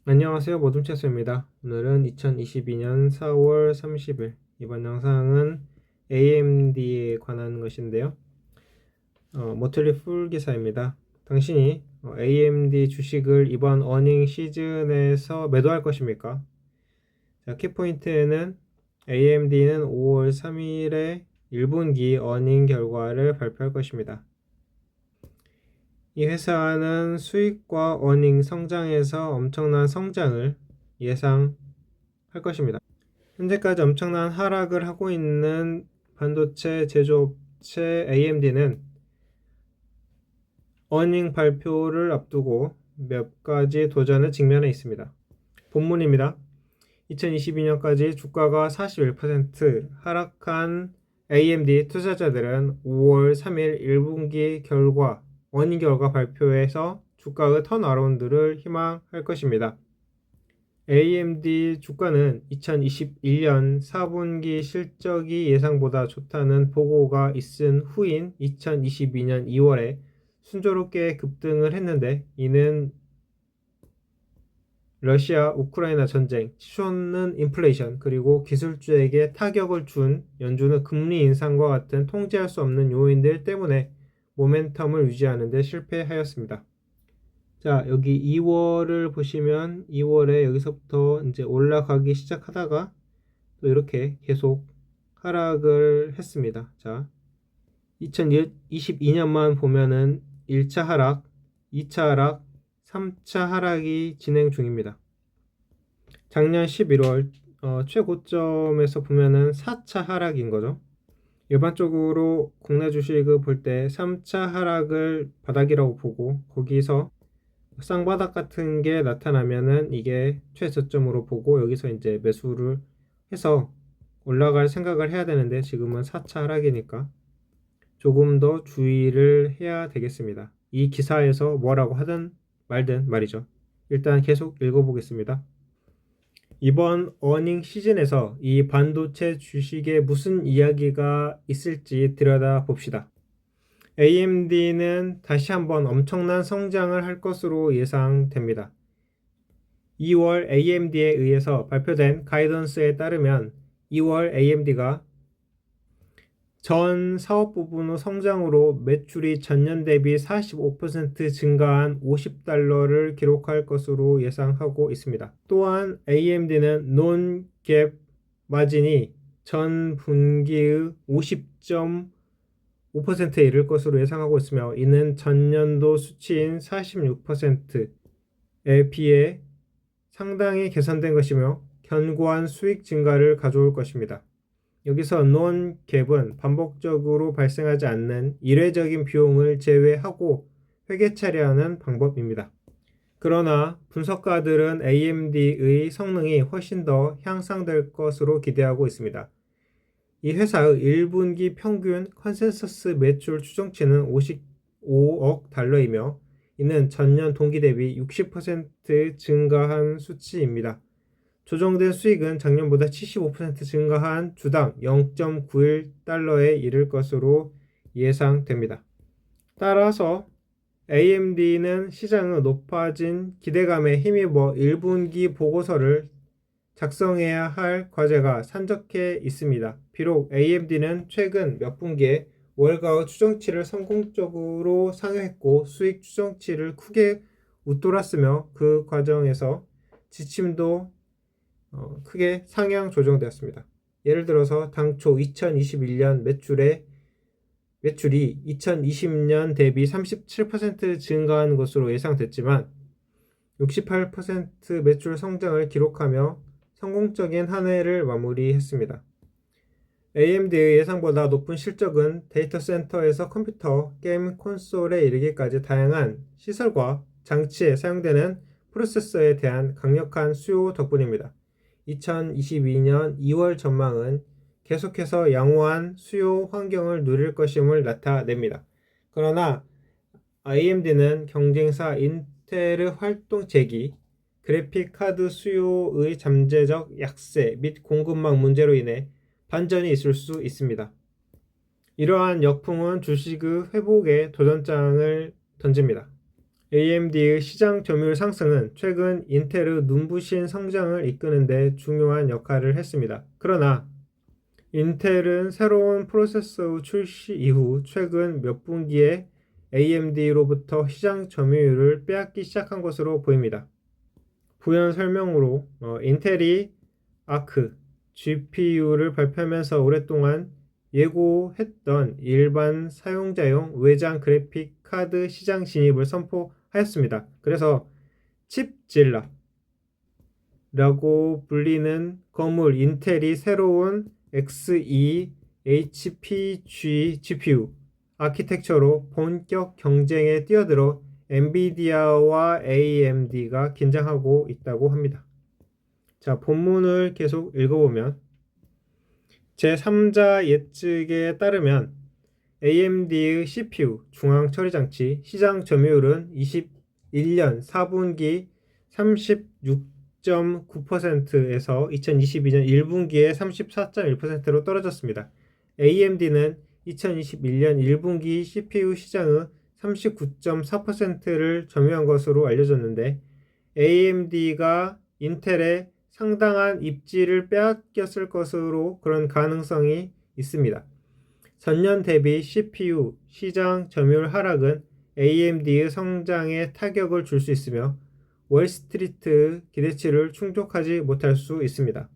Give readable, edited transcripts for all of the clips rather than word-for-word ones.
안녕하세요. 모둠체스입니다. 오늘은 2022년 4월 30일 이번 영상은 AMD에 관한 것인데요. 모틀리 풀 기사입니다. 당신이 AMD 주식을 이번 어닝 시즌에서 매도할 것입니까? 자, 키포인트는 AMD는 5월 3일에 1분기 어닝 결과를 발표할 것입니다. 이 회사는 수익과 어닝 성장에서 엄청난 성장을 예상할 것입니다. 현재까지 엄청난 하락을 하고 있는 반도체 제조업체 AMD는 어닝 발표를 앞두고 몇 가지 도전을 직면해 있습니다. 본문입니다. 2022년까지 주가가 41% 하락한 AMD 투자자들은 5월 3일 1분기 결과 어닝 결과 발표에서 주가의 턴어라운드를 희망할 것입니다. AMD 주가는 2021년 4분기 실적이 예상보다 좋다는 보고가 있은 후인 2022년 2월에 순조롭게 급등을 했는데, 이는 러시아 우크라이나 전쟁, 치솟는 인플레이션, 그리고 기술주에게 타격을 준 연준의 금리 인상과 같은 통제할 수 없는 요인들 때문에 모멘텀을 유지하는 데 실패하였습니다. 자, 여기 2월을 보시면 2월에 여기서부터 이제 올라가기 시작하다가 또 이렇게 계속 하락을 했습니다. 자, 2022년만 보면은 1차 하락, 2차 하락, 3차 하락이 진행 중입니다. 작년 11월 최고점에서 보면은 4차 하락인 거죠. 일반적으로 국내 주식을 볼 때 3차 하락을 바닥이라고 보고, 거기서 쌍바닥 같은 게 나타나면은 이게 최저점으로 보고 여기서 이제 매수를 해서 올라갈 생각을 해야 되는데, 지금은 4차 하락이니까 조금 더 주의를 해야 되겠습니다. 이 기사에서 뭐라고 하든 말든 말이죠. 일단 계속 읽어보겠습니다. 이번 어닝 시즌에서 이 반도체 주식에 무슨 이야기가 있을지 들여다봅시다. AMD는 다시 한번 엄청난 성장을 할 것으로 예상됩니다. 2월 AMD에 의해서 발표된 가이던스에 따르면 2월 AMD가 전 사업 부분의 성장으로 매출이 전년 대비 45% 증가한 $50를 기록할 것으로 예상하고 있습니다. 또한 AMD는 논갭 마진이 전 분기의 50.5%에 이를 것으로 예상하고 있으며, 이는 전년도 수치인 46%에 비해 상당히 개선된 것이며 견고한 수익 증가를 가져올 것입니다. 여기서 논갭은 반복적으로 발생하지 않는 일회적인 비용을 제외하고 회계 처리하는 방법입니다. 그러나 분석가들은 AMD의 성능이 훨씬 더 향상될 것으로 기대하고 있습니다. 이 회사의 1분기 평균 컨센서스 매출 추정치는 $55억 달러이며, 이는 전년 동기 대비 60% 증가한 수치입니다. 조정된 수익은 작년보다 75% 증가한 주당 0.91달러에 이를 것으로 예상됩니다. 따라서 AMD는 시장의 높아진 기대감에 힘입어 1분기 보고서를 작성해야 할 과제가 산적해 있습니다. 비록 AMD는 최근 몇 분기에 월가의 추정치를 성공적으로 상회했고 수익 추정치를 크게 웃돌았으며, 그 과정에서 지침도 크게 상향 조정되었습니다. 예를 들어서 당초 2021년 매출이 2020년 대비 37% 증가한 것으로 예상됐지만 68% 매출 성장을 기록하며 성공적인 한 해를 마무리했습니다. AMD의 예상보다 높은 실적은 데이터 센터에서 컴퓨터, 게임 콘솔에 이르기까지 다양한 시설과 장치에 사용되는 프로세서에 대한 강력한 수요 덕분입니다. 2022년 2월 전망은 계속해서 양호한 수요 환경을 누릴 것임을 나타냅니다. 그러나 AMD는 경쟁사 인텔의 활동 재기, 그래픽 카드 수요의 잠재적 약세 및 공급망 문제로 인해 반전이 있을 수 있습니다. 이러한 역풍은 주식의 회복에 도전장을 던집니다. AMD의 시장 점유율 상승은 최근 인텔의 눈부신 성장을 이끄는 데 중요한 역할을 했습니다. 그러나 인텔은 새로운 프로세서 출시 이후 최근 몇 분기에 AMD로부터 시장 점유율을 빼앗기 시작한 것으로 보입니다. 부연 설명으로 인텔이 아크 GPU를 발표하면서 오랫동안 예고했던 일반 사용자용 외장 그래픽 카드 시장 진입을 선포하였습니다. 그래서 칩질러라고 불리는 건물 인텔이 새로운 Xe HPG GPU 아키텍처로 본격 경쟁에 뛰어들어 엔비디아와 AMD가 긴장하고 있다고 합니다. 자, 본문을 계속 읽어보면 제3자 예측에 따르면 AMD의 CPU 중앙 처리 장치 시장 점유율은 21년 4분기 36.9%에서 2022년 1분기에 34.1%로 떨어졌습니다. AMD는 2021년 1분기 CPU 시장의 39.4%를 점유한 것으로 알려졌는데 AMD가 인텔의 상당한 입지를 빼앗겼을 것으로 그런 가능성이 있습니다. 전년 대비 CPU 시장 점유율 하락은 AMD의 성장에 타격을 줄 수 있으며 월스트리트 기대치를 충족하지 못할 수 있습니다.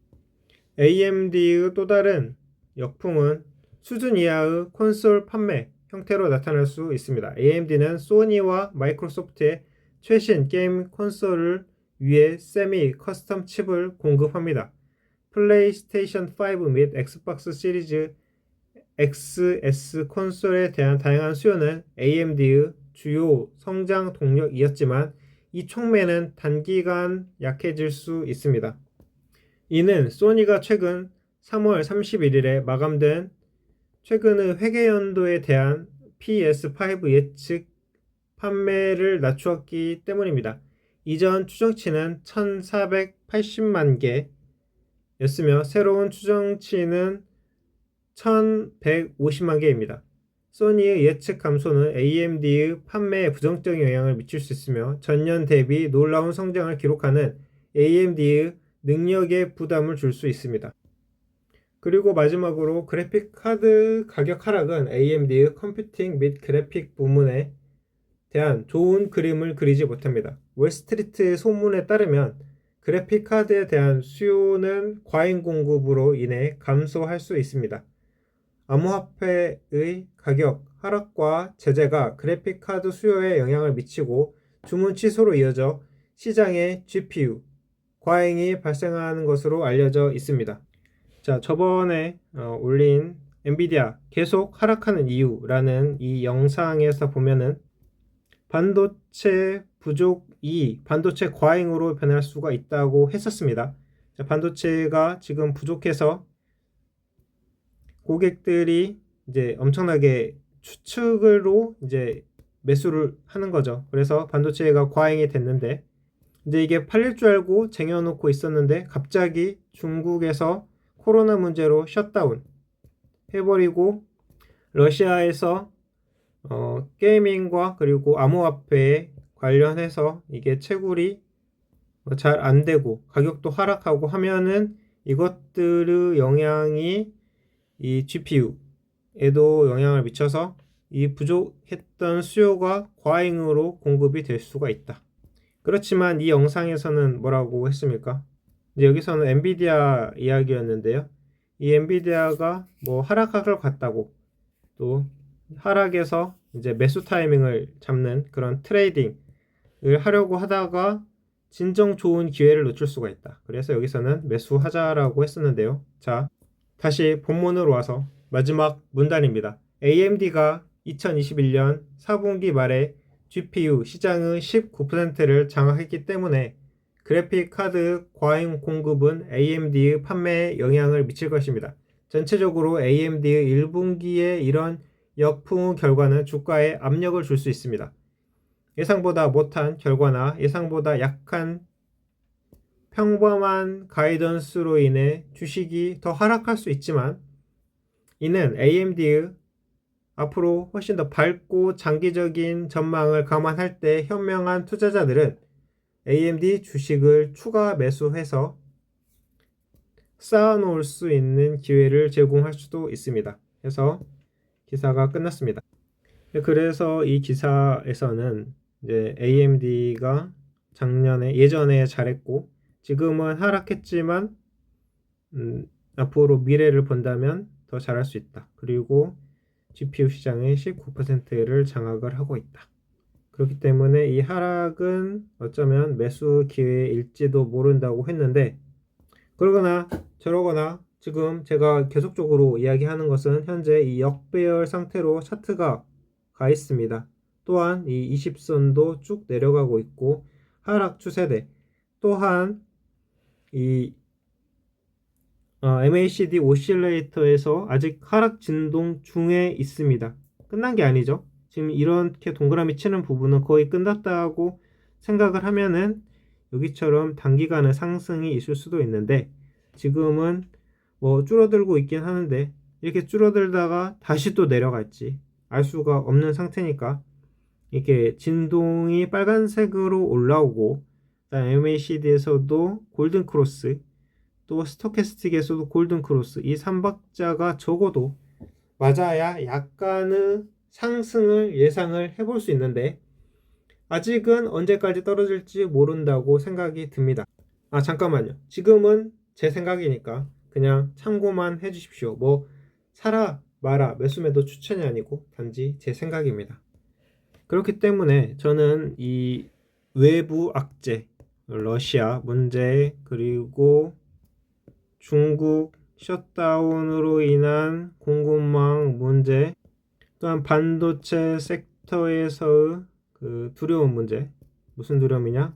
AMD의 또 다른 역풍은 수준 이하의 콘솔 판매 형태로 나타날 수 있습니다. AMD는 소니와 마이크로소프트의 최신 게임 콘솔을 위해 세미 커스텀 칩을 공급합니다. 플레이스테이션 5 및 엑스박스 시리즈 XS 콘솔에 대한 다양한 수요는 AMD의 주요 성장 동력이었지만 이 촉매는 단기간 약해질 수 있습니다. 이는 소니가 최근 3월 31일에 마감된 최근의 회계연도에 대한 PS5 예측 판매를 낮추었기 때문입니다. 이전 추정치는 1480만 개였으며 새로운 추정치는 1150만 개입니다. 소니의 예측 감소는 AMD의 판매에 부정적인 영향을 미칠 수 있으며 전년 대비 놀라운 성장을 기록하는 AMD의 능력에 부담을 줄 수 있습니다. 그리고 마지막으로 그래픽 카드 가격 하락은 AMD의 컴퓨팅 및 그래픽 부문에 대한 좋은 그림을 그리지 못합니다. 월스트리트 소문에 따르면 그래픽 카드에 대한 수요는 과잉 공급으로 인해 감소할 수 있습니다. 암호화폐의 가격 하락과 제재가 그래픽 카드 수요에 영향을 미치고 주문 취소로 이어져 시장에 GPU 과잉이 발생하는 것으로 알려져 있습니다. 자, 저번에 올린 엔비디아 계속 하락하는 이유라는 이 영상에서 보면은 반도체 부족이 반도체 과잉으로 변할 수가 있다고 했었습니다. 자, 반도체가 지금 부족해서 고객들이 이제 엄청나게 추측으로 이제 매수를 하는 거죠. 그래서 반도체가 과잉이 됐는데 이제 이게 팔릴 줄 알고 쟁여놓고 있었는데 갑자기 중국에서 코로나 문제로 셧다운 해버리고 러시아에서 게이밍과 그리고 암호화폐에 관련해서 이게 채굴이 잘 안 되고 가격도 하락하고 하면은 이것들의 영향이 이 GPU에도 영향을 미쳐서 이 부족했던 수요가 과잉으로 공급이 될 수가 있다. 그렇지만 이 영상에서는 뭐라고 했습니까? 이제 여기서는 엔비디아 이야기였는데요. 이 엔비디아가 뭐 하락할 것 같다고 또 하락에서 이제 매수 타이밍을 잡는 그런 트레이딩을 하려고 하다가 진정 좋은 기회를 놓칠 수가 있다. 그래서 여기서는 매수하자라고 했었는데요. 자, 다시 본문으로 와서 마지막 문단입니다. AMD가 2021년 4분기 말에 GPU 시장의 19%를 장악했기 때문에 그래픽 카드 과잉 공급은 AMD의 판매에 영향을 미칠 것입니다. 전체적으로 AMD의 1분기의 이런 역풍 결과는 주가에 압력을 줄 수 있습니다. 예상보다 못한 결과나 예상보다 약한 평범한 가이던스로 인해 주식이 더 하락할 수 있지만 이는 AMD의 앞으로 훨씬 더 밝고 장기적인 전망을 감안할 때 현명한 투자자들은 AMD 주식을 추가 매수해서 쌓아놓을 수 있는 기회를 제공할 수도 있습니다. 그래서 기사가 끝났습니다. 그래서 이 기사에서는 이제 AMD가 예전에 잘했고 지금은 하락했지만 앞으로 미래를 본다면 더 잘할 수 있다. 그리고 GPU 시장의 19%를 장악을 하고 있다. 그렇기 때문에 이 하락은 어쩌면 매수 기회일지도 모른다고 했는데, 그러거나 저러거나 지금 제가 계속적으로 이야기하는 것은 현재 이 역배열 상태로 차트가 가 있습니다. 또한 이 20선도 쭉 내려가고 있고 하락 추세대, 또한 이 MACD 오실레이터에서 아직 하락 진동 중에 있습니다. 끝난 게 아니죠. 지금 이렇게 동그라미 치는 부분은 거의 끝났다고 생각을 하면은 여기처럼 단기간의 상승이 있을 수도 있는데, 지금은 뭐 줄어들고 있긴 하는데 이렇게 줄어들다가 다시 또 내려갈지 알 수가 없는 상태니까, 이렇게 진동이 빨간색으로 올라오고 MACD에서도 골든 크로스, 또 스토캐스틱에서도 골든 크로스, 이 3박자가 적어도 맞아야 약간의 상승을 예상을 해볼 수 있는데, 아직은 언제까지 떨어질지 모른다고 생각이 듭니다. 잠깐만요. 지금은 제 생각이니까 그냥 참고만 해주십시오. 뭐 사라 마라 매수 매도 추천이 아니고 단지 제 생각입니다. 그렇기 때문에 저는 이 외부 악재, 러시아 문제, 그리고 중국 셧다운으로 인한 공급망 문제, 또한 반도체 섹터에서의 그 두려운 문제, 무슨 두려움이냐?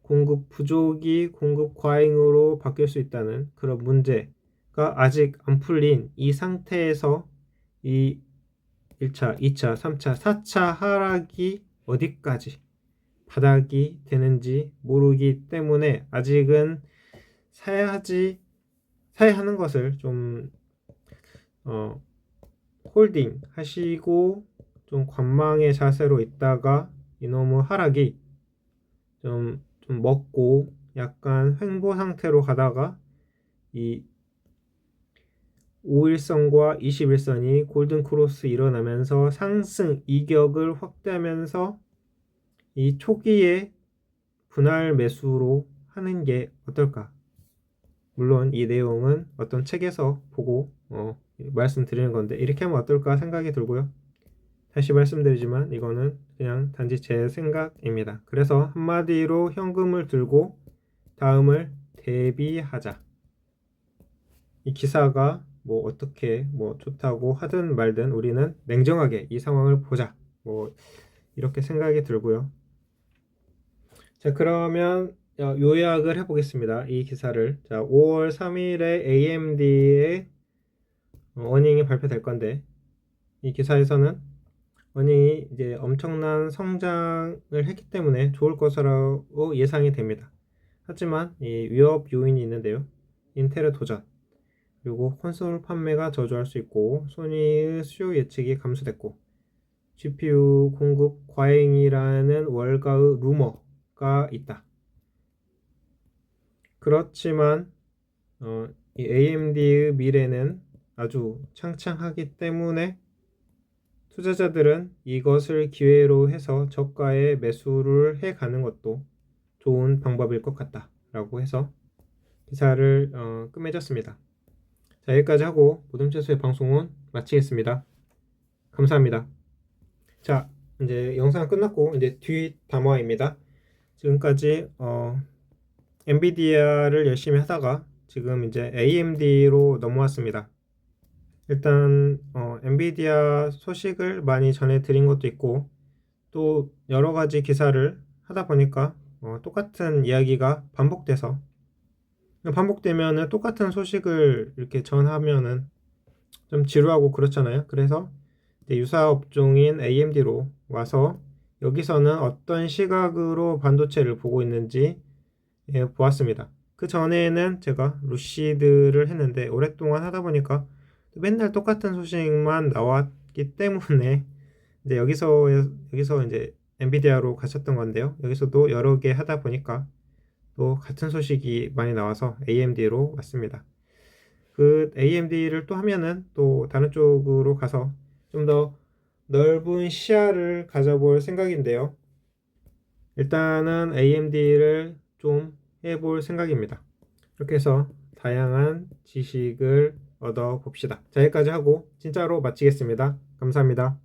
공급 부족이 공급 과잉으로 바뀔 수 있다는 그런 문제가 아직 안 풀린 이 상태에서 이 1차, 2차, 3차, 4차 하락이 어디까지 바닥이 되는지 모르기 때문에 아직은 사야 하는 것을 좀 홀딩 하시고 좀 관망의 자세로 있다가 이놈의 하락이 좀 먹고 약간 횡보 상태로 가다가 이 5일선과 21선이 골든 크로스 일어나면서 상승 이격을 확대하면서 이 초기에 분할 매수로 하는 게 어떨까? 물론 이 내용은 어떤 책에서 보고 말씀드리는 건데, 이렇게 하면 어떨까 생각이 들고요. 다시 말씀드리지만 이거는 그냥 단지 제 생각입니다. 그래서 한마디로 현금을 들고 다음을 대비하자. 이 기사가 뭐 어떻게 뭐 좋다고 하든 말든 우리는 냉정하게 이 상황을 보자. 뭐 이렇게 생각이 들고요. 자, 그러면 요약을 해보겠습니다. 이 기사를. 자, 5월 3일에 AMD의 어닝이 발표될 건데, 이 기사에서는 어닝이 이제 엄청난 성장을 했기 때문에 좋을 것이라고 예상이 됩니다. 하지만 이 위협 요인이 있는데요. 인텔의 도전, 그리고 콘솔 판매가 저조할 수 있고 소니의 수요 예측이 감소됐고 GPU 공급 과잉이라는 월가의 루머가 있다. 그렇지만 이 AMD의 미래는 아주 창창하기 때문에 투자자들은 이것을 기회로 해서 저가에 매수를 해가는 것도 좋은 방법일 것 같다 라고 해서 기사를 끝맺었습니다. 자, 여기까지 하고 무덤채소의 방송은 마치겠습니다. 감사합니다. 자, 이제 영상 끝났고 이제 뒷담화입니다. 지금까지 엔비디아를 열심히 하다가 지금 이제 AMD로 넘어왔습니다. 일단 엔비디아 소식을 많이 전해드린 것도 있고, 또 여러 가지 기사를 하다 보니까 똑같은 이야기가 반복되면은 똑같은 소식을 이렇게 전하면은 좀 지루하고 그렇잖아요. 그래서 유사 업종인 AMD로 와서 여기서는 어떤 시각으로 반도체를 보고 있는지 보았습니다. 그 전에는 제가 루시드를 했는데 오랫동안 하다 보니까 맨날 똑같은 소식만 있었기 때문에 이제 여기서 이제 엔비디아로 가셨던 건데요. 여기서도 여러 개 하다 보니까 또 같은 소식이 많이 나와서 AMD로 왔습니다. 그 AMD를 또 하면은 또 다른 쪽으로 가서 좀 더 넓은 시야를 가져볼 생각인데요. 일단은 AMD를 좀 해볼 생각입니다. 이렇게 해서 다양한 지식을 얻어 봅시다. 자, 여기까지 하고 진짜로 마치겠습니다. 감사합니다.